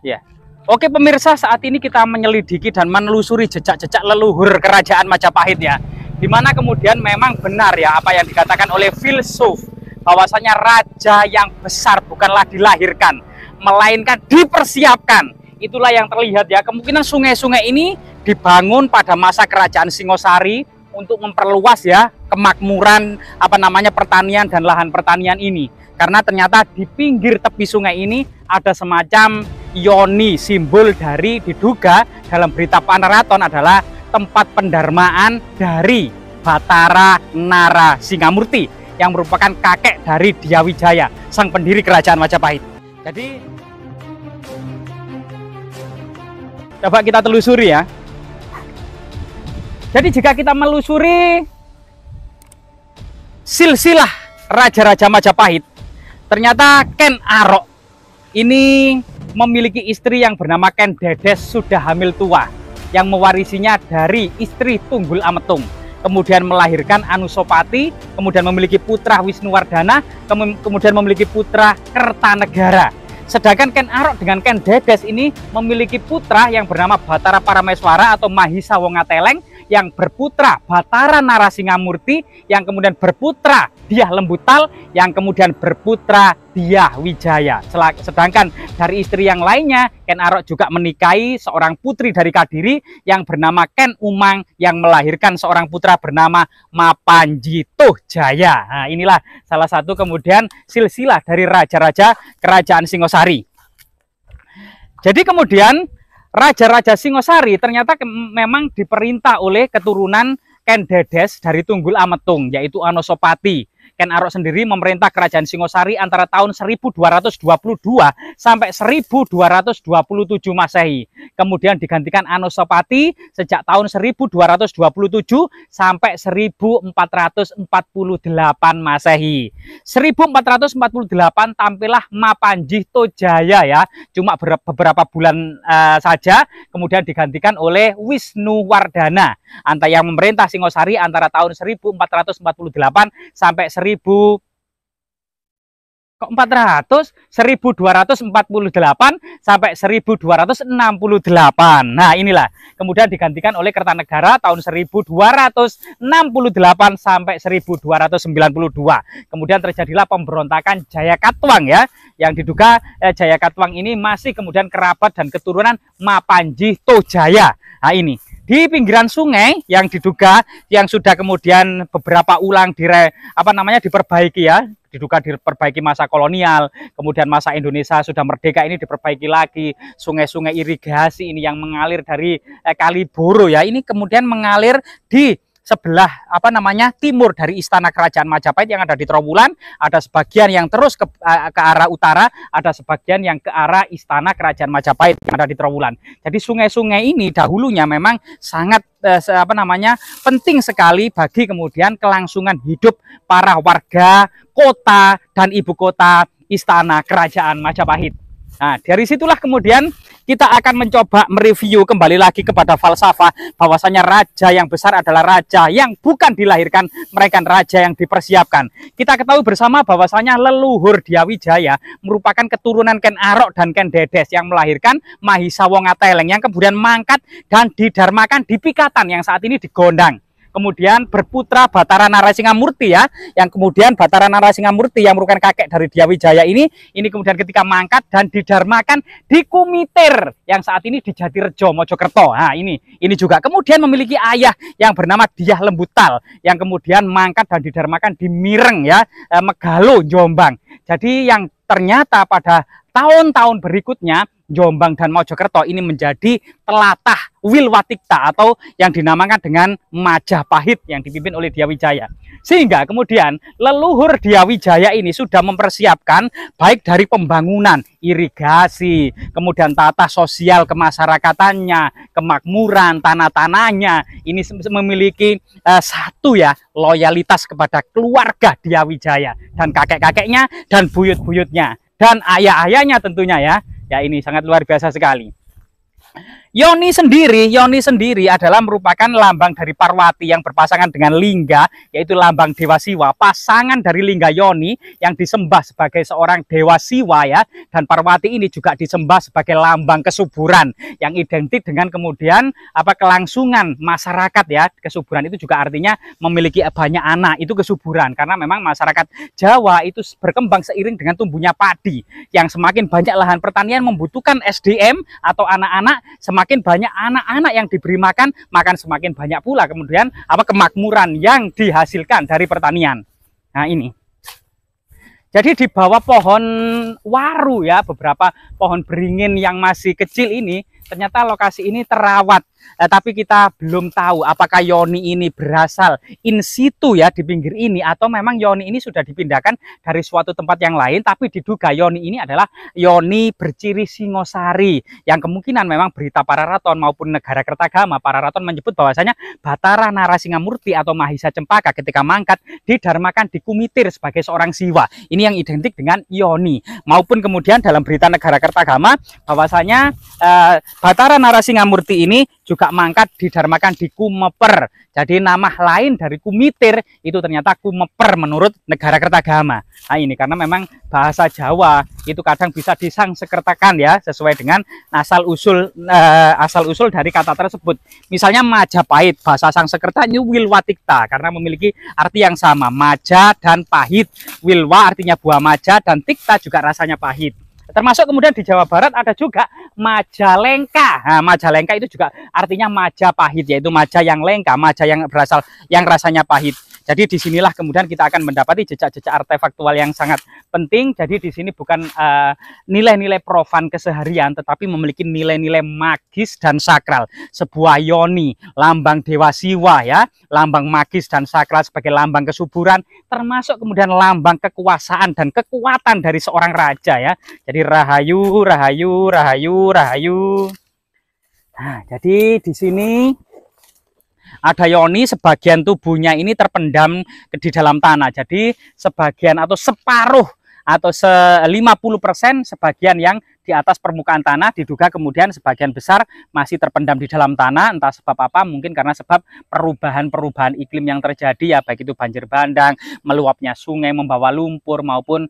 Ya. Oke pemirsa, saat ini kita menyelidiki dan menelusuri jejak-jejak leluhur kerajaan Majapahit ya. Dimana kemudian memang benar ya apa yang dikatakan oleh filsuf, bahwasanya raja yang besar bukanlah dilahirkan, melainkan dipersiapkan. Itulah yang terlihat ya. Kemungkinan sungai-sungai ini dibangun pada masa kerajaan Singosari untuk memperluas ya kemakmuran pertanian dan lahan pertanian ini. Karena ternyata di pinggir tepi sungai ini ada semacam yoni, simbol dari diduga dalam berita Panaraton adalah tempat pendarmaan dari Batara Narasingamurti yang merupakan kakek dari Dyawijaya, sang pendiri kerajaan Majapahit. Jadi coba kita telusuri ya. Jadi jika kita melusuri silsilah raja-raja Majapahit, ternyata Ken Arok ini memiliki istri yang bernama Ken Dedes, sudah hamil tua, yang mewarisinya dari istri Tunggul Ametung. Kemudian melahirkan Anusapati, kemudian memiliki putra Wisnuwardana, kemudian memiliki putra Kertanegara. Sedangkan Ken Arok dengan Ken Dedes ini memiliki putra yang bernama Batara Parameswara atau Mahisa Wongateleng, yang berputra Batara Narasingamurti, yang kemudian berputra Dyah Lembutal, yang kemudian berputra Dyawijaya. Sedangkan dari istri yang lainnya, Ken Arok juga menikahi seorang putri dari Kadiri yang bernama Ken Umang, yang melahirkan seorang putra bernama Mapanjito Jaya. Nah, inilah salah satu kemudian silsilah dari raja-raja kerajaan Singosari. Jadi kemudian raja-raja Singosari ternyata memang diperintah oleh keturunan Ken Dedes dari Tunggul Ametung, yaitu Anusapati. Ken Arok sendiri memerintah kerajaan Singosari antara tahun 1222 sampai 1227 Masehi. Kemudian digantikan Anusapati sejak tahun 1227 sampai 1448 Masehi. 1448 tampillah Mapanjito Jaya ya, cuma beberapa bulan saja, kemudian digantikan oleh Wisnuwardana yang memerintah Singosari antara tahun 1448 sampai 1248 sampai 1268. Nah, inilah kemudian digantikan oleh Kertanegara tahun 1268 sampai 1292. Kemudian terjadilah pemberontakan Jayakatwang ya, yang diduga Jayakatwang ini masih kemudian kerabat dan keturunan Mapanjito Jaya. Nah, ini di pinggiran sungai yang diduga yang sudah kemudian beberapa ulang diperbaiki ya, diduga diperbaiki masa kolonial, kemudian masa Indonesia sudah merdeka ini diperbaiki lagi. Sungai-sungai irigasi ini yang mengalir dari Kali Boro ya, ini kemudian mengalir di sebelah timur dari istana kerajaan Majapahit yang ada di Trowulan. Ada sebagian yang terus ke arah utara, ada sebagian yang ke arah istana kerajaan Majapahit yang ada di Trowulan. Jadi sungai-sungai ini dahulunya memang sangat penting sekali bagi kemudian kelangsungan hidup para warga kota dan ibu kota istana kerajaan Majapahit. Nah, dari situlah kemudian kita akan mencoba mereview kembali lagi kepada falsafah bahwasanya raja yang besar adalah raja yang bukan dilahirkan, melainkan raja yang dipersiapkan. Kita ketahui bersama bahwasanya leluhur Dyawijaya merupakan keturunan Ken Arok dan Ken Dedes yang melahirkan Mahisa Wongateleng yang kemudian mangkat dan didharmakan di Pikatan yang saat ini di Gondang. Kemudian berputra Batara Narasingamurti ya, yang kemudian Batara Narasingamurti yang merupakan kakek dari Dyawijaya ini kemudian ketika mangkat dan didharmakan di Kumitir yang saat ini di Jatirejo Mojokerto. Nah, ini juga kemudian memiliki ayah yang bernama Dyah Lembutal yang kemudian mangkat dan didharmakan di Mireng ya, Megalo, Jombang. Jadi yang ternyata pada tahun-tahun berikutnya Jombang dan Mojokerto ini menjadi telatah Wilwatikta atau yang dinamakan dengan Majapahit yang dipimpin oleh Dyawijaya. Sehingga kemudian leluhur Dyawijaya ini sudah mempersiapkan baik dari pembangunan, irigasi, kemudian tata sosial kemasyarakatannya, kemakmuran, tanah-tanahnya. Ini memiliki satu ya, loyalitas kepada keluarga Dyawijaya dan kakek-kakeknya dan buyut-buyutnya dan ayah-ayahnya tentunya ya. Ya, ini sangat luar biasa sekali. Yoni sendiri adalah merupakan lambang dari Parwati yang berpasangan dengan Lingga, yaitu lambang Dewa Siwa. Pasangan dari Lingga Yoni yang disembah sebagai seorang Dewa Siwa ya, dan Parwati ini juga disembah sebagai lambang kesuburan yang identik dengan kemudian kelangsungan masyarakat ya. Kesuburan itu juga artinya memiliki banyak anak, itu kesuburan karena memang masyarakat Jawa itu berkembang seiring dengan tumbuhnya padi. Yang semakin banyak lahan pertanian membutuhkan SDM atau anak-anak, semakin banyak anak-anak yang diberi makan semakin banyak pula kemudian kemakmuran yang dihasilkan dari pertanian. Nah ini. Jadi di bawah pohon waru ya, beberapa pohon beringin yang masih kecil ini, ternyata lokasi ini terawat. Tapi kita belum tahu apakah yoni ini berasal in situ ya di pinggir ini, atau memang yoni ini sudah dipindahkan dari suatu tempat yang lain. Tapi diduga yoni ini adalah yoni berciri Singosari, yang kemungkinan memang berita Pararaton maupun Negara Kertagama. Pararaton menyebut bahwasanya Bathara Narasingamurti atau Mahisa Cempaka ketika mangkat didharmakan di Kumitir sebagai seorang siwa. Ini yang identik dengan yoni. Maupun kemudian dalam berita Negara Kertagama bahwasanya Bathara Narasingamurti ini juga mangkat didharmakan di Kumeper. Jadi nama lain dari Kumitir itu ternyata Kumeper menurut Negara Kertagama. Nah ini karena memang bahasa Jawa itu kadang bisa disangsekertakan ya sesuai dengan asal usul dari kata tersebut. Misalnya Majapahit, bahasa Sangsekerta ini Wilwatikta karena memiliki arti yang sama, maja dan pahit. Wilwa artinya buah maja dan tikta juga rasanya pahit. Termasuk kemudian di Jawa Barat ada juga Majalengka. Nah, Majalengka itu juga artinya maja pahit, yaitu maja yang lengka, maja yang berasal yang rasanya pahit. Jadi disinilah kemudian kita akan mendapati jejak-jejak artefaktual yang sangat penting. Jadi di sini bukan nilai-nilai profan keseharian, tetapi memiliki nilai-nilai magis dan sakral. Sebuah yoni, lambang Dewa Siwa ya, lambang magis dan sakral sebagai lambang kesuburan, termasuk kemudian lambang kekuasaan dan kekuatan dari seorang raja ya. Jadi rahayu, rahayu, rahayu, rahayu. Nah, jadi di sini ada yoni, sebagian tubuhnya ini terpendam di dalam tanah. Jadi sebagian atau separuh atau 50% sebagian yang di atas permukaan tanah, diduga kemudian sebagian besar masih terpendam di dalam tanah, entah sebab apa, mungkin karena sebab perubahan-perubahan iklim yang terjadi ya, baik itu banjir bandang, meluapnya sungai membawa lumpur, maupun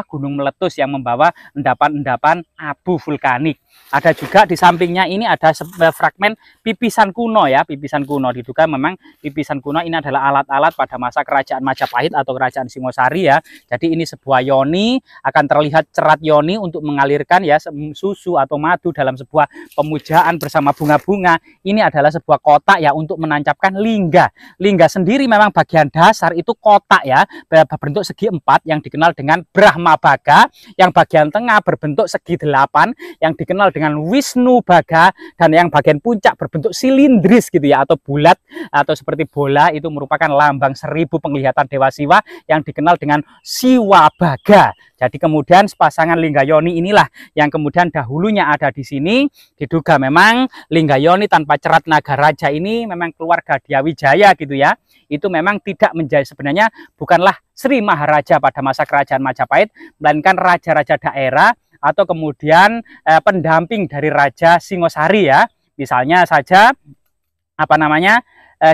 gunung meletus yang membawa endapan-endapan abu vulkanik. Ada juga di sampingnya ini ada fragmen pipisan kuno ya, pipisan kuno. Diduga memang pipisan kuno ini adalah alat-alat pada masa kerajaan Majapahit atau kerajaan Singosari ya. Jadi ini sebuah yoni, akan terlihat cerat yoni untuk mengalirkan ya susu atau madu dalam sebuah pemujaan bersama bunga-bunga. Ini adalah sebuah kotak ya untuk menancapkan lingga. Lingga sendiri memang bagian dasar itu kotak ya, berbentuk segi 4 yang dikenal dengan Brahma Baga, yang bagian tengah berbentuk segi 8 yang dikenal dengan Wisnu Baga, dan yang bagian puncak berbentuk silindris gitu ya, atau bulat atau seperti bola, itu merupakan lambang 1000 penglihatan Dewa Siwa yang dikenal dengan Siwa Baga. Jadi kemudian pasangan lingga yoni inilah yang kemudian dahulunya ada di sini. Diduga memang lingga yoni tanpa cerat naga raja ini memang keluarga Diyawijaya gitu ya. Itu memang tidak menjadi, sebenarnya bukanlah Sri Maharaja pada masa kerajaan Majapahit, melainkan raja-raja daerah atau kemudian pendamping dari Raja Singosari ya. Misalnya saja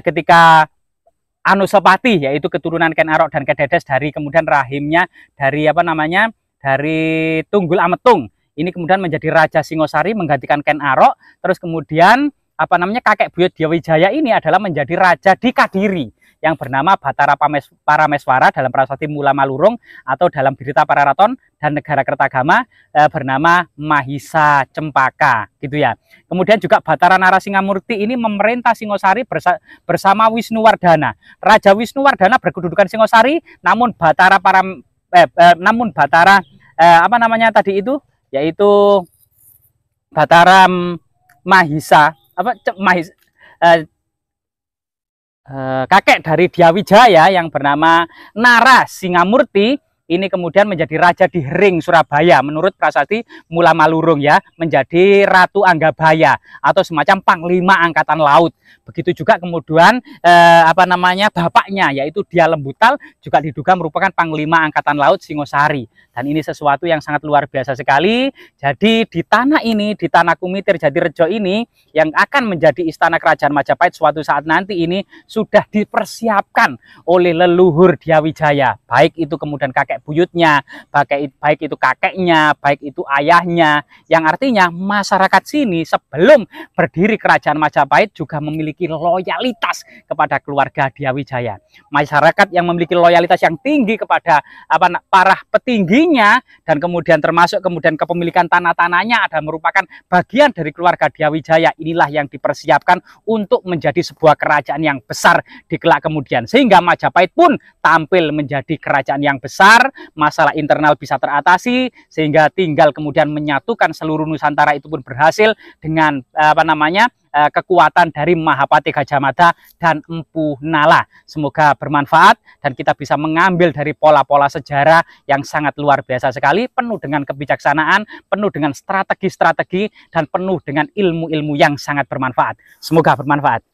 ketika Anusapati, yaitu keturunan Ken Arok dan Kededes dari kemudian rahimnya dari dari Tunggul Ametung. Ini kemudian menjadi Raja Singosari menggantikan Ken Arok, terus kemudian kakek buyut Diyawijaya ini adalah menjadi raja di Kadiri yang bernama Bathara Parameswara dalam prasasti Mula Malurung, atau dalam berita Pararaton dan Negara Kertagama bernama Mahisa Cempaka gitu ya. Kemudian juga Bathara Narasingamurti ini memerintah Singosari bersama Wisnuwardana. Raja Wisnuwardana berkedudukan Singosari, namun Bathara yaitu Bathara Mahisa kakek dari Diyawijaya yang bernama Narasingamurti ini kemudian menjadi raja di Hering, Surabaya, menurut prasasti Mula Malurung ya, menjadi Ratu Anggabaya atau semacam Panglima Angkatan Laut. Begitu juga kemudian bapaknya yaitu Dia Lembutal juga diduga merupakan Panglima Angkatan Laut Singosari. dan ini sesuatu yang sangat luar biasa sekali. Jadi di tanah ini, di tanah Kumitir Jatirejo ini yang akan menjadi istana kerajaan Majapahit suatu saat nanti ini sudah dipersiapkan oleh leluhur Dyawijaya, baik itu kemudian kakek buyutnya, baik itu kakeknya, baik itu ayahnya, yang artinya masyarakat sini sebelum berdiri kerajaan Majapahit juga memiliki loyalitas kepada keluarga Dyawijaya. Masyarakat yang memiliki loyalitas yang tinggi kepada para petingginya, dan kemudian termasuk kemudian kepemilikan tanah-tanahnya ada merupakan bagian dari keluarga Dyawijaya. Inilah yang dipersiapkan untuk menjadi sebuah kerajaan yang besar di kelak kemudian, sehingga Majapahit pun tampil menjadi kerajaan yang besar, masalah internal bisa teratasi, sehingga tinggal kemudian menyatukan seluruh Nusantara itu pun berhasil dengan kekuatan dari Mahapati Gajah Mada dan Empu Nala. Semoga bermanfaat dan kita bisa mengambil dari pola-pola sejarah yang sangat luar biasa sekali, penuh dengan kebijaksanaan, penuh dengan strategi-strategi, dan penuh dengan ilmu-ilmu yang sangat bermanfaat. Semoga bermanfaat.